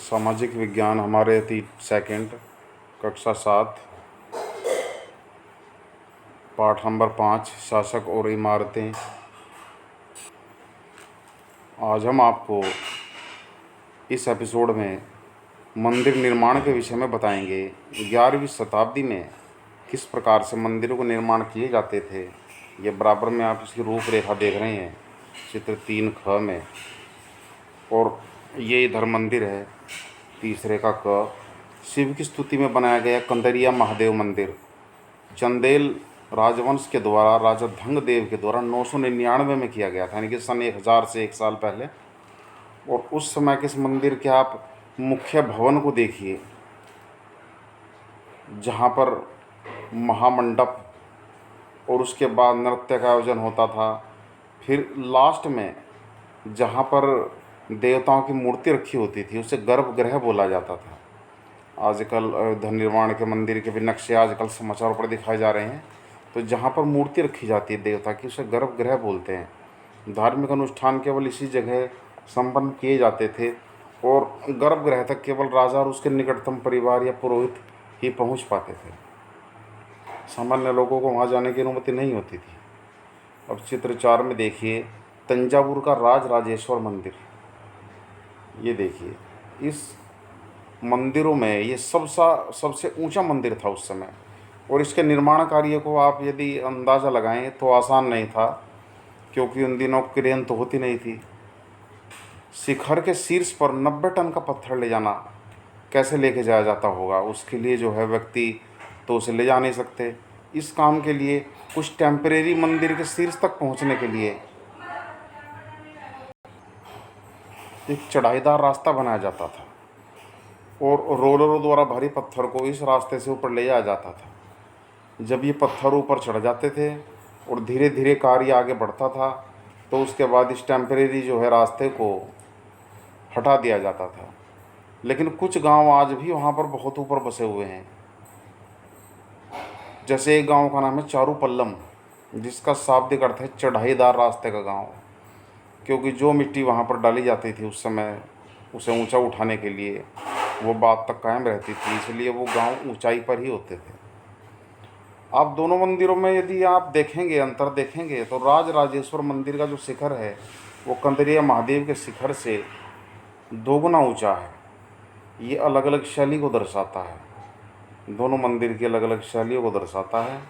सामाजिक विज्ञान हमारे सेकंड कक्षा 7 पाठ नंबर 5 शासक और इमारतें। आज हम आपको इस एपिसोड में मंदिर निर्माण के विषय में बताएंगे। 11वीं शताब्दी में किस प्रकार से मंदिरों को निर्माण किए जाते थे। ये बराबर में आप इसकी रूपरेखा देख रहे हैं चित्र 3ख में। और ये इधर मंदिर है तीसरे का क। शिव की स्तुति में बनाया गया कंदरिया महादेव मंदिर चंदेल राजवंश के द्वारा राजा धंग देव के द्वारा 999 में किया गया था, यानी कि सन 1000 से 1 साल पहले। और उस समय के इस मंदिर के आप मुख्य भवन को देखिए, जहाँ पर महामंडप और उसके बाद नृत्य का आयोजन होता था। फिर लास्ट में जहाँ पर देवताओं की मूर्ति रखी होती थी उसे गर्भगृह बोला जाता था। आजकल अयोध्या निर्माण के मंदिर के भी नक्शे आजकल समाचारों पर दिखाए जा रहे हैं। तो जहाँ पर मूर्ति रखी जाती है देवता की उसे गर्भगृह बोलते हैं। धार्मिक अनुष्ठान केवल इसी जगह संपन्न किए जाते थे और गर्भगृह तक केवल राजा और उसके निकटतम परिवार या पुरोहित ही पहुँच पाते थे। सामान्य लोगों को वहाँ जाने की अनुमति नहीं होती थी। अब चित्र 4 में देखिए तंजावुर का राजराजेश्वर मंदिर। ये देखिए, इस मंदिरों में ये सबसे ऊंचा मंदिर था उस समय। और इसके निर्माण कार्य को आप यदि अंदाज़ा लगाएं तो आसान नहीं था, क्योंकि उन दिनों क्रेन तो होती नहीं थी। शिखर के शीर्ष पर 90 टन का पत्थर ले जाना कैसे लेके जाया जाता होगा, उसके लिए जो है व्यक्ति तो उसे ले जा नहीं सकते। इस काम के लिए कुछ टेम्परेरी मंदिर के शीर्ष तक पहुंचने के लिए एक चढ़ाईदार रास्ता बनाया जाता था और रोलरों द्वारा भारी पत्थर को इस रास्ते से ऊपर ले जाया जाता था। जब ये पत्थर ऊपर चढ़ जाते थे और धीरे धीरे कार्य आगे बढ़ता था तो उसके बाद इस टेम्परेरी जो है रास्ते को हटा दिया जाता था। लेकिन कुछ गांव आज भी वहाँ पर बहुत ऊपर बसे हुए हैं। जैसे एक गांव का नाम है चारूपल्लम, जिसका शाब्दिक अर्थ है चढ़ाईदार रास्ते का गांव, क्योंकि जो मिट्टी वहाँ पर डाली जाती थी उस समय उसे ऊंचा उठाने के लिए वो बात तक कायम रहती थी, इसलिए वो गांव ऊंचाई पर ही होते थे। आप दोनों मंदिरों में यदि आप देखेंगे, अंतर देखेंगे, तो राजराजेश्वर मंदिर का जो शिखर है वो कंदरिया महादेव के शिखर से 2 गुना ऊँचा है। ये अलग अलग शैली को दर्शाता है, दोनों मंदिर की अलग अलग शैलियों को दर्शाता है।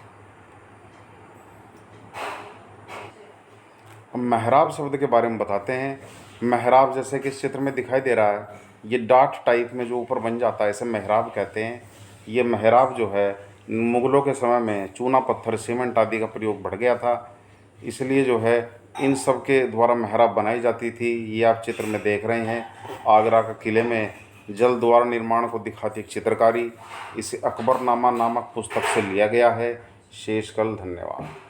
अब मेहराब शब्द के बारे में बताते हैं। मेहराब जैसे कि इस चित्र में दिखाई दे रहा है, ये डाट टाइप में जो ऊपर बन जाता है इसे मेहराब कहते हैं। ये मेहराब जो है मुग़लों के समय में चूना पत्थर सीमेंट आदि का प्रयोग बढ़ गया था, इसलिए जो है इन सब के द्वारा मेहराब बनाई जाती थी। ये आप चित्र में देख रहे हैं आगरा का किले में जल द्वारा निर्माण को दिखाती एक चित्रकारी। इसे अकबरनामा नामक पुस्तक से लिया गया है। शेषकल। धन्यवाद।